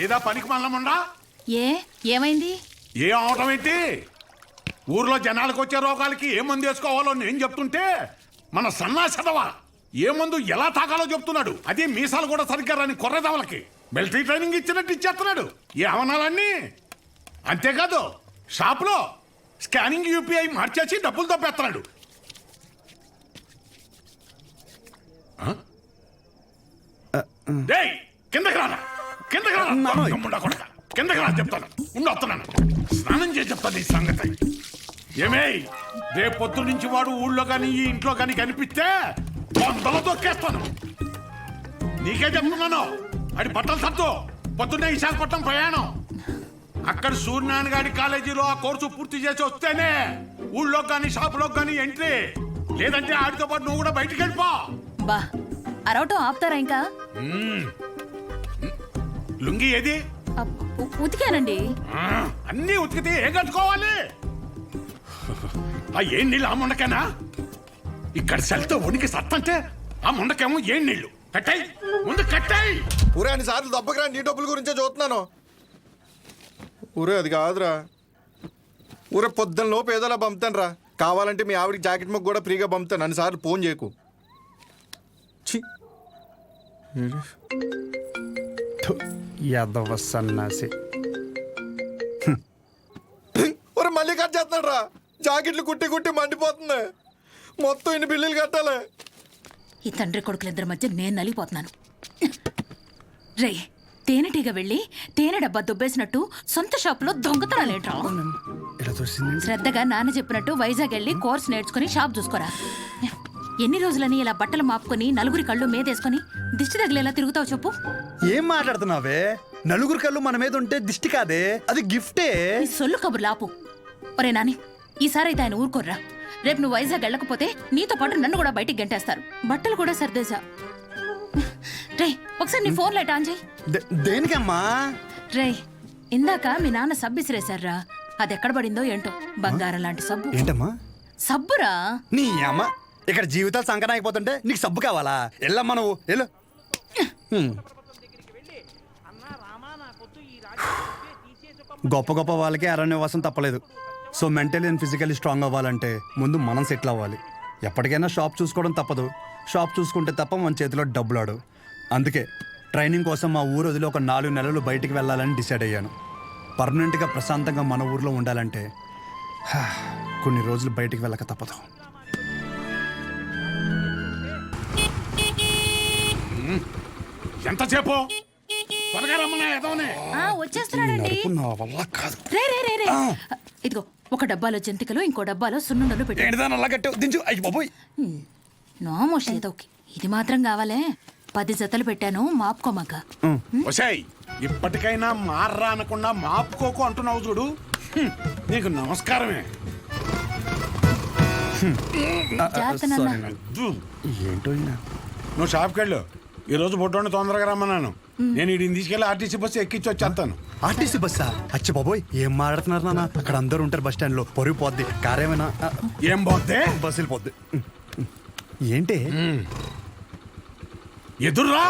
ఏదా పనికి మల్లముండా? ఏమైంది? ఏం అవటం ఏంటి? ఊర్లో జనాలకు వచ్చే రోగాలకి ఏ మందు వేసుకోవాలో నేను చెప్తుంటే మన సన్నాసదవా ఏ మందు ఎలా తాగాలో చెప్తున్నాడు. అదే మీసాలు కూడా సరిగ్గా రాని కొర్రదవలకి మిలిటరీ ట్రైనింగ్ ఇచ్చినట్టు ఇచ్చేస్తున్నాడు. ఏ అవనాలన్నీ అంతేకాదు షాప్లో స్కానింగ్ యూపీఐ మార్చేసి డబ్బులు తప్పేస్తున్నాడు. కిందకి రానా, కిందకి రానా కొడక, కిందకి రా చెప్తాను. వస్తున్నాను, స్నానం చేసి చెప్తాను ఈ సంగతి. ఏమే రేపు పొద్దు నుంచి వాడు ఊళ్ళో కానీ ఈ ఇంట్లో కానీ కనిపిస్తే వందలు తొక్కేస్తాను. నీకే చెప్తున్నాను. అది బట్టలు సత్తు పొద్దున్నే విశాఖపట్నం ప్రయాణం. అక్కడ సూర్యనారాయణ గారి కాలేజీలో ఆ కోర్సు పూర్తి చేసి వస్తేనే ఊళ్ళో కానీ షాపులో కానీ ఎంట్రీ. లేదంటే ఆడితో పాటు నువ్వు కూడా బయటికి వెళ్ళిపో. బా అరవటం ఆపుతారా ఇంకా? లుంగి ఏది? ఉతికానండి. అన్నీ ఉతికితే ఏం కట్టుకోవాలి? ఆ ఏం నీళ్ళు ఆ ముండకేనా? ఇక్కడ సెల్తో ఉనికి సత్తంటే ఆ ముండకేమో ఏం నీళ్లు. కట్టాయి ముందు కట్టాయి. ఊరే అన్ని సార్లు దెబ్బకిరా, నీ డబ్బుల గురించే చూస్తున్నాను. ఊరే అది కాదురా, ఊరే పొద్దున్న లోపు ఏదోలా పంపుతాను రా. కావాలంటే మీ ఆవిడికి జాకెట్ మొక్క కూడా ఫ్రీగా పంపుతాను. అన్నిసార్లు ఫోన్ చేయకు. యాదవ సన్నాసి. ఊరే మళ్ళీ కట్ చేస్తున్నాడు రా. జాకెట్లు కుట్టి కుట్టి మండిపోతుంది. మొత్తం ఇన్ని బిల్లులు కట్టాలి. ఈ తండ్రి కొడుకులిద్దరి మధ్య నేను నలిగిపోతున్నాను. రే తేనెటీగ వెళ్ళి తేనె డబ్బా దుబ్బేసినట్టు సొంత షాపులో దొంగతనాలేట్రా? శ్రద్ధగా నాన్న చెప్పినట్టు వైజాగ్ వెళ్ళి కోర్స్ నేర్చుకుని షాప్ చూసుకోరా. ఎన్ని రోజులని ఇలా బట్టలు మాపుకొని నలుగురి కళ్ళు మీదేసుకొని దిష్టి తగిలేలా తిరుగుతావు చెప్పు? ఏం మాట్లాడుతున్నావే? నలుగురు కళ్ళు మన మీద ఉంటే దిష్టి కాదే, అది గిఫ్టే. ఈ సొల్లు కబుర్లు ఆపు. ఒరే నాని, ఈసారి అయితే ఆయన ఊరుకోర్రా. రేపు నువ్వు వైజాగ్ వెళ్ళకపోతే నీతో పాటు నన్ను కూడా బయటికి గంటేస్తారు. బట్టలు కూడా సర్దేశా. రే ఒకసారి నీ ఫోన్ లైట్ ఆన్ చేయి. దేనికమ్మా? రే ఇందాక మీ నాన్న సబ్బు ఇసిరేశారా, అది ఎక్కడ పడిందో ఏంటో. బంగారం లాంటి సబ్బు. ఏంటమ్మా? సబ్బురా. నీ అమ్మ ఇక్కడ జీవితాలు సంకటం అయిపోతుంటే నీకు సబ్బు కావాలా? ఎల్లమ్మా నువ్వు వెళ్ళు. గొప్ప గొప్ప వాళ్ళకి అరణ్యవాసం తప్పలేదు. So mentally and physically strong అవ్వాలంటే ముందు మనం సెటిల్ అవ్వాలి. ఎప్పటికైనా షాప్ చూసుకోవడం తప్పదు. షాప్ చూసుకుంటే తప్ప మన చేతిలో డబ్బులు ఆడు. అందుకే ట్రైనింగ్ కోసం మా ఊరు వదిలి ఒక 4 నెలలు బయటికి వెళ్ళాలని డిసైడ్ అయ్యాను. పర్మనెంట్గా ప్రశాంతంగా మన ఊర్లో ఉండాలంటే కొన్ని రోజులు బయటికి వెళ్ళక తప్పదు. ఎంతసేపు త్వరగా రమ్మన్నా ఎదవనే. వచ్చేస్తున్నాడండి. నా వల్ల కాదు. రే రే రే రే ఇదిగో ఒక డబ్బాలో జంతికలు, ఇంకో డబ్బాలో సున్నుండలు పెట్టు. నోమోష్ ఏదోకి ఇది మాత్రం కావాలే. 10 జతలు పెట్టాను, మాపుకోమాక. ఒసేయ్ ఇప్పటికైనా మార్రా అనకుండా మాపుకోకు అంటున్నావు చూడు. నీకు నమస్కారమే. ఏంటో నువ్వు షాప్కి వెళ్ళు. ఈ రోజు బొడ్డోని తొందరగా రమ్మన్నాను. నేను వీడిని తీసుకెళ్ళి ఆర్టీసీ బస్సు ఎక్కించి వచ్చేస్తాను. ఆర్టీసీ బస్సా? అచ్చి బాబోయ్, ఏం మాట్లాడుతున్నారు నాన్న? అక్కడ అందరూ ఉంటారు బస్ స్టాండ్ లో. పొరుగు పోద్ది. కారేమైనా ఏం పోద్ది? బస్సు వెళ్ళిపోద్ది. ఏంటి ఎదుర్రా.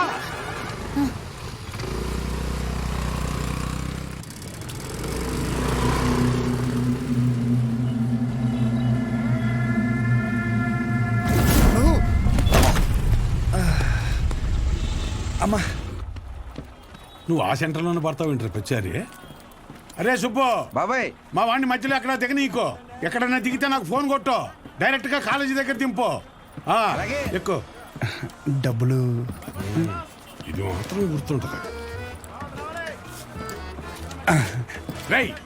అమ్మా నువ్వు ఆ సెంటర్లోనే పడతావు ఏంటి వచ్చారి? అరే సుబ్బు బాబాయ్, మా వాడిని మధ్యలో ఎక్కడ దిగనీకో. ఎక్కడన్నా దిగితే నాకు ఫోన్ కొట్టు. డైరెక్ట్ గా కాలేజీ దగ్గర దింపు. ఎక్కువ డబ్బులు ఇది మాత్రం గుర్తుంటుంది. రైట్,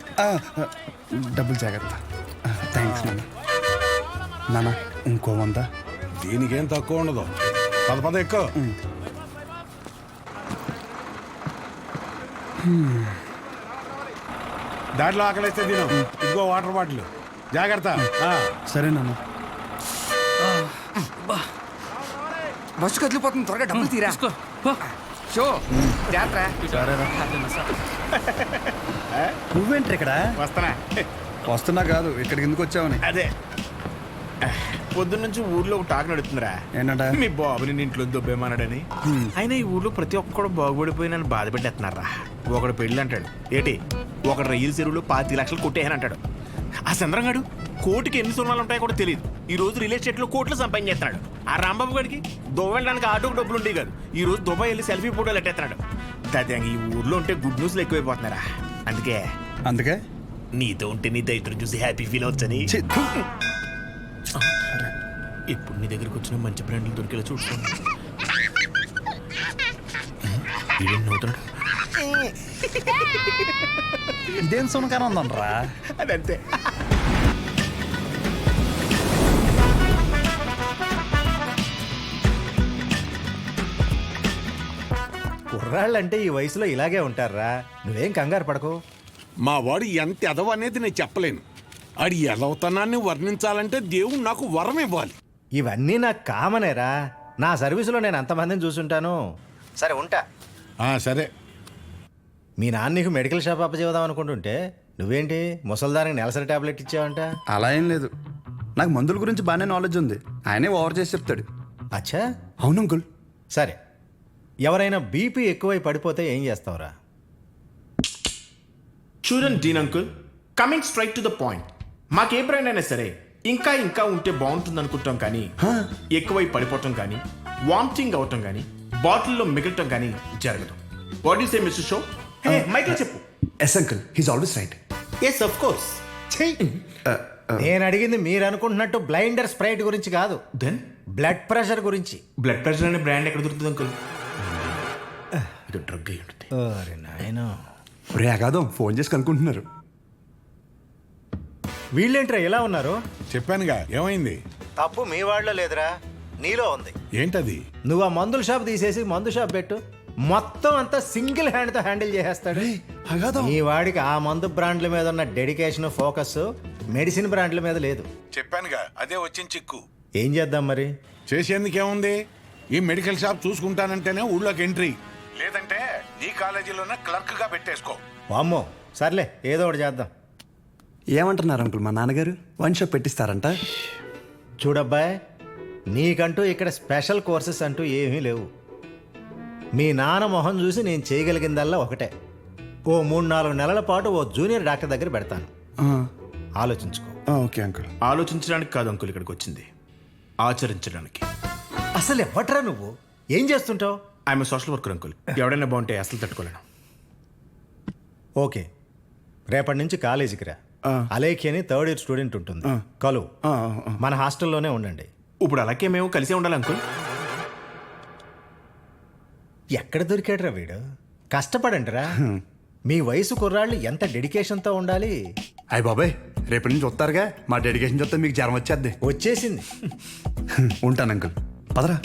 డబ్బులు జాగ్రత్త. థ్యాంక్స్ నాన్న. నాన్న ఇంకో 100. దీనికేం తక్కువ ఉండదు. పద ఎక్కువ. దాంట్లో ఆకలిస్తే తిను. ఇదిగో వాటర్ బాటిల్, జాగ్రత్త. సరే నాన్న. బస్సు కదిలిపోతుంది, త్వరగా డబ్బులు తీరా. షో నువ్వేంటి ఇక్కడ? వస్తున్నా కాదు, ఇక్కడికి ఎందుకు వచ్చావని. అదే పొద్దున్నుంచి ఊర్లో ఒక టాక్ నడుతుందిరా. ఏంటంట? మీ బాబుని ఇంట్లో దొబ్బేమన్నాడని. అయినా ఈ ఊర్లో ప్రతి ఒక్కడు బాగుపడిపోయి నన్ను బాధ పెట్టేస్తున్నారా. ఒకడు పెళ్ళి అంటాడు ఏటి ఒకడు రైలు చెరువులో 5 లక్షలు కొట్టేయని అంటాడు. ఆ చంద్రంగాడు కోటికి ఎన్ని సున్నాలు ఉంటాయో కూడా తెలియదు. ఈ రోజు రియల్ ఎస్టేట్లో కోట్లు సంపాదించేస్తున్నాడు. ఆ రాంబాబు గడికి దుబాయ్ వెళ్ళడానికి ఆటోకి డబ్బులు ఉండేవి కాదు. ఈ రోజు దుబాయ్ వెళ్ళి సెల్ఫీ ఫోటోలు ఎట్టేస్తున్నాడు. దాదాపు ఈ ఊర్లో ఉంటే గుడ్ న్యూస్లు ఎక్కువైపోతున్నారా. అందుకే నీతో ఉంటే నీ దైత్రం చూసి హ్యాపీ ఫీల్ అవచ్చని ఇప్పుడు నీ దగ్గరకు వచ్చిన మంచి బ్రాండ్లు దొరికేలా చూసుకోండి. నవ్వుతున్నాడు. ఇదేం సునకాన ఉందనరా. అదంతే. కుర్రాళ్ళంటే ఈ వయసులో ఇలాగే ఉంటారా, నువ్వేం కంగారు పడకు. మా వాడు ఎంత ఎదవ అనేది నేను చెప్పలేను. ఆడి ఎదవతనాన్ని వర్ణించాలంటే దేవుడు నాకు వరం ఇవ్వాలి. ఇవన్నీ నాకు కామనేరా, నా సర్వీసులో నేను అంతమందిని చూసుంటాను. సరే ఉంటా. సరే. మీ నాన్న నీకు మెడికల్ షాప్ అప్పచేద్దాం అనుకుంటుంటే నువ్వేంటి ముసల్దానికి నెలసరి టాబ్లెట్ ఇచ్చావంట? అలా ఏం లేదు, నాకు మందుల గురించి బాగానే నాలెడ్జ్ ఉంది. ఆయనే ఓవర్ చేసి చెప్తాడు. అచ్చా, అవును అంకుల్. సరే, ఎవరైనా బీపీ ఎక్కువై పడిపోతే ఏం చేస్తావురా? చూడండి Dean uncle, coming straight to the point. మాకే బ్రాండ్ అయినా సరే ఇంకా ఇంకా ఉంటే బాగుంటుంది అనుకుంటాం, కానీ ఎక్కువై పడిపోవటం కానీ వామిటింగ్ అవటం కానీ బాటిల్లో మిగలటం కానీ జరగదు. What you say mister Shaw? Michael చెప్పు. Yes uncle, he's always right. Yes of course. నేను అడిగింది మీరు అనుకుంటున్నట్టు బ్లైండర్ స్ప్రైట్ గురించి కాదు, దెన్ బ్లడ్ ప్రెషర్ గురించి. బ్లడ్ ప్రెషర్ అనే బ్రాండ్ ఎక్కడ దొరుకుతుంది అంకుల్? ఇది డ్రగ్ అయి ఉంటుంది. ఓరి నాయనా, రే అగాదం ఫోన్ చేసి కనుక్కుంటున్నారు. వీళ్ళేంట్రా ఇలా ఉన్నారు? చెప్పానుగా, ఏమైంది? తప్పు మీ వాళ్ళలో లేదురా, నీలో ఉంది. ఏంటది? నువ్వు ఆ మందుల షాప్ తీసేసి మందు షాప్ పెట్టు, మొత్తం అంతా సింగిల్ హ్యాండ్తో హ్యాండిల్ చేసేస్తాడు. ఈ వాడికి ఆ మందు బ్రాండ్ల మీద ఉన్న డెడికేషన్, ఫోకస్ మెడిసిన్ బ్రాండ్ల మీద లేదు. చెప్పానుగా, అదే వచ్చిన చిక్కు. ఏం చేద్దాం మరి? చేసేందుకేముంది? ఈ మెడికల్ షాప్ చూసుకుంటానంటేనే ఊళ్ళోకి ఎంట్రీ, లేదంటే నీ కాలేజీలోనే క్లర్క్ గా పెట్టేసుకో. వామ్మో, సర్లే ఏదో ఒకటి చేద్దాం. ఏమంటున్నారు అంకుల్, మా నాన్నగారు వన్ షాప్ పెట్టిస్తారంట? చూడబ్బాయ్, నీకంటూ ఇక్కడ స్పెషల్ కోర్సెస్ అంటూ ఏమీ లేవు. మీ నాన్న మొహం చూసి నేను చేయగలిగిందల్లా ఒకటే, ఓ 3-4 నెలల పాటు ఓ జూనియర్ డాక్టర్ దగ్గర పెడతాను. ఆలోచించుకో. Okay uncle. ఆలోచించడానికి కాదు అంకుల్ ఇక్కడికి వచ్చింది, ఆచరించడానికి. అసలు ఎవట్రా నువ్వు? ఏం చేస్తుంటావు? I'm social worker uncle. ఎవడైనా బాగుంటే అసలు తట్టుకోలేను. ఓకే, రేపటి నుంచి కాలేజీకి రా. అలేఖ్య అని 3rd ఇయర్ స్టూడెంట్ ఉంటుంది, కలువు. మన హాస్టల్లోనే ఉండండి. ఇప్పుడు అలాగే మేము కలిసే ఉండాలి అంకుల్. ఎక్కడ దొరికాడురా వీడు? కష్టపడండిరా. మీ వయసు కుర్రాళ్ళు ఎంత డెడికేషన్తో ఉండాలి. అయ్య బాబాయ్, రేపటి నుంచి వస్తారుగా, మా డెడికేషన్ చూస్తే మీకు జ్వరం వచ్చేద్ది. వచ్చేసింది. ఉంటాను అంకుల్, పదరా.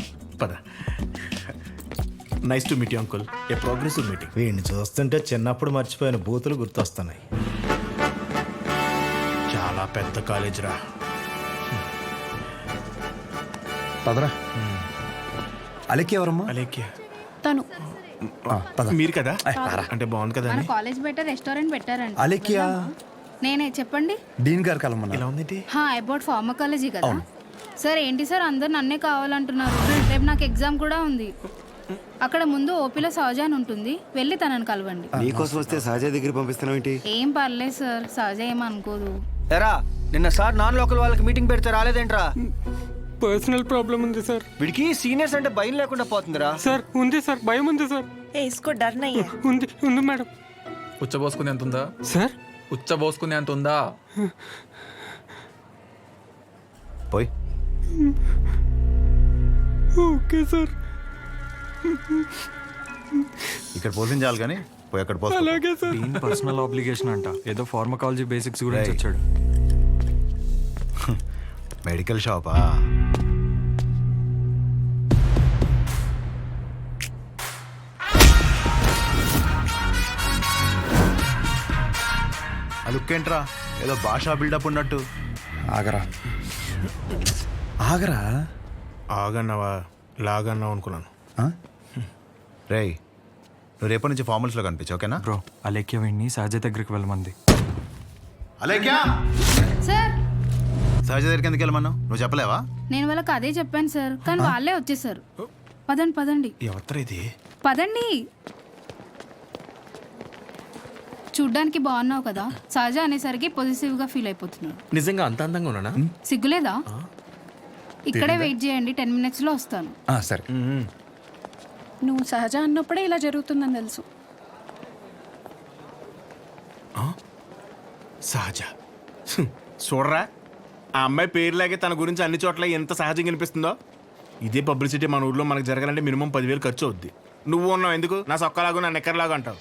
పద. Nice to meet you uncle, a progressive meeting. వీడిని చూస్తుంటే చిన్నప్పుడు మర్చిపోయిన బూతులు గుర్తొస్తున్నాయి. చాలా పెద్ద కాలేజ్ రా. పదరా. అలెక్కి ఎవరమ్మా? అలేఖ్య. తను పద. మీరు కదా, అంటే బాగుంది కదా మన అని. కాలేజ్ బయట రెస్టారెంట్ పెట్టారండి. అలెక్కియా? నేనే, చెప్పండి. డీన్ గారు కలమన్నా. ఇలా ఉందేంటి? అబౌట్ ఫార్మకాలజీ కదా సార్. ఏంటి సార్ అందరు నన్నే కావాలంటున్నారు? రేపు నాకు ఎగ్జామ్ కూడా ఉంది. అక్కడ ముందు ఓపీలో సహజ అని ఉంటుంది, వెళ్ళి తనని కలవండి. నీకోసం వస్తే సహజ దగ్గర పంపిస్తున్నావు ఏంటి? ఏం పర్లేదు సార్, సహజ ఏమనుకోదు. ఎరా, నిన్న సార్ నాన్ లోకల్ వాళ్ళకి మీటింగ్ పెడితే రాలేదేంట్రా? పర్సనల్ ప్రాబ్లం ఉంది సార్. వీడికి సీనియర్స్ అంటే భయం లేకుండా పోతుందిరా. సార్ ఉంది సార్, భయం ఉంది సార్. ఉంది ఉంది మేడం. ఉచ్చబోసుకునే అంత ఉందా సార్? ఉచ్చబోసుకునే అంత ఉందా? పోయి. Okay sir. ఇక్కడ పోషించాలి కానీ పోయి అక్కడ పోస్తా. అలాగే సార్. దీని పర్సనల్ ఆబ్లిగేషన్ అంట, ఏదో ఫార్మకాలజీ బేసిక్స్ గురించి వచ్చాడు. మెడికల్ షాపా? ఆ లుక్ ఏంట్రా, ఏదో భాషా బిల్డప్ ఉన్నట్టు. ఆగరా ఆగరా. ఆగన్నావా లాగన్నావు అనుకున్నాను. రేయ్, నువ్వు రేపటి నుంచి ఫార్మల్స్లో కనిపించు, ఓకేనా? బ్రో, అలేఖ్య వీడిని సహజ దగ్గరికి వెళ్ళమంది. అలేఖ్యా, సార్ సహజ దగ్గరికి ఎందుకు వెళ్ళమన్నావు? నువ్వు చెప్పలేవా? నేను వాళ్ళకి అదే చెప్పాను సార్, కానీ వాళ్ళే వచ్చేసారు. పదండి పదండి ఎవరు ఇది? పదండి. చూడ్డానికి బాగున్నావు కదా, సహజ అనేసరికి పొజిటివ్గా ఫీల్ అయిపోతున్నాడు. నిజంగా అంత అందంగా ఉన్నానా? సిగ్గులేదా? ఇక్కడే వెయిట్ చేయండి, 10 minutesలో వస్తాను. సరే. నువ్వు సహజ అన్నప్పుడే ఇలా జరుగుతుందని తెలుసు. సహజ చూడరా, ఆ అమ్మాయి పేరులాగే తన గురించి అన్ని చోట్ల ఎంత సహజంగా అనిపిస్తుందో. ఇదే పబ్లిసిటీ మన ఊర్లో మనకు జరగాలంటే మినిమం 10,000 ఖర్చు అవుద్ది. నువ్వు ఉన్నావు ఎందుకు నా సొక్కలాగా నా నెక్కర్లాగా అంటావు.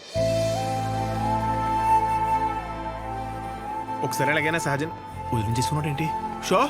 ఒకసారి ఎలాగైనా సహజన్ వదిలించేసుకున్నాడు ఏంటి షో